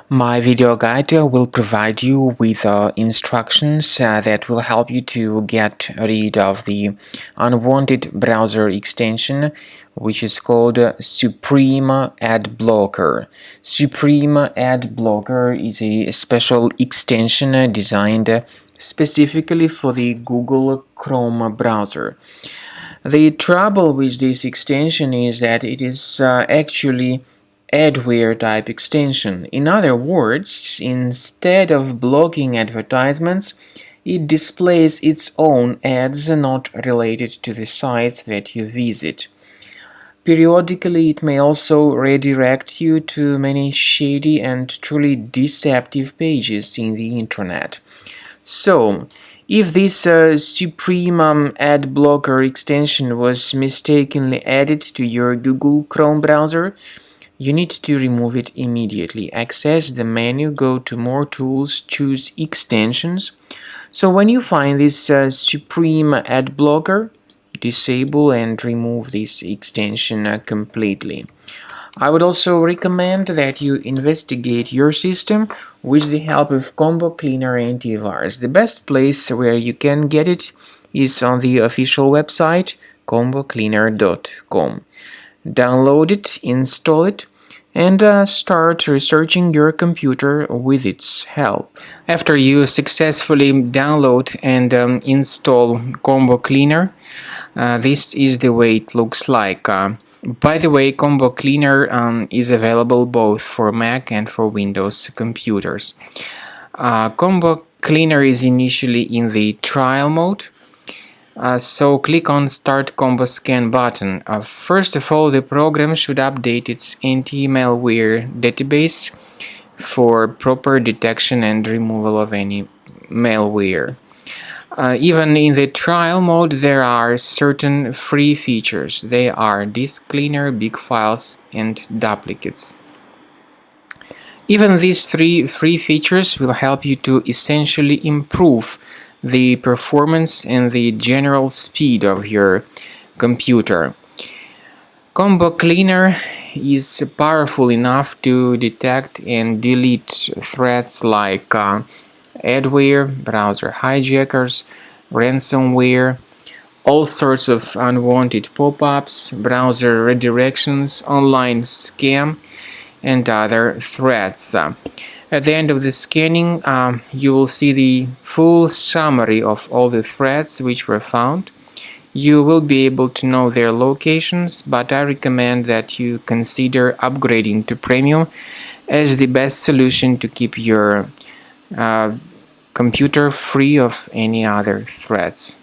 My video guide will provide you with instructions that will help you to get rid of the unwanted browser extension, which is called Supreme AdBlocker. Supreme AdBlocker is a special extension designed specifically for the Google Chrome browser. The trouble with this extension is that it is actually adware-type extension. In other words, instead of blocking advertisements, it displays its own ads not related to the sites that you visit. Periodically, it may also redirect you to many shady and truly deceptive pages in the internet. So, if this Supreme AdBlocker extension was mistakenly added to your Google Chrome browser, you need to remove it immediately. Access the menu, go to More Tools, choose Extensions. So when you find this Supreme AdBlocker, disable and remove this extension completely. I would also recommend that you investigate your system with the help of Combo Cleaner Antivirus. The best place where you can get it is on the official website combocleaner.com. Download it, install it, and start researching your computer with its help. After you successfully download and install Combo Cleaner, this is the way it looks like. By the way, Combo Cleaner is available both for Mac and for Windows computers. Combo Cleaner is initially in the trial mode. So click on Start Combo Scan button. First of all, the program should update its anti-malware database for proper detection and removal of any malware. Even in the trial mode, there are certain free features. They are Disk Cleaner, Big Files, and Duplicates. Even these three free features will help you to essentially improve the performance and the general speed of your computer. Combo Cleaner is powerful enough to detect and delete threats like adware, browser hijackers, ransomware, all sorts of unwanted pop-ups, browser redirections, online scam, and other threats. At the end of the scanning, you will see the full summary of all the threats which were found. You will be able to know their locations, but I recommend that you consider upgrading to Premium as the best solution to keep your computer free of any other threats.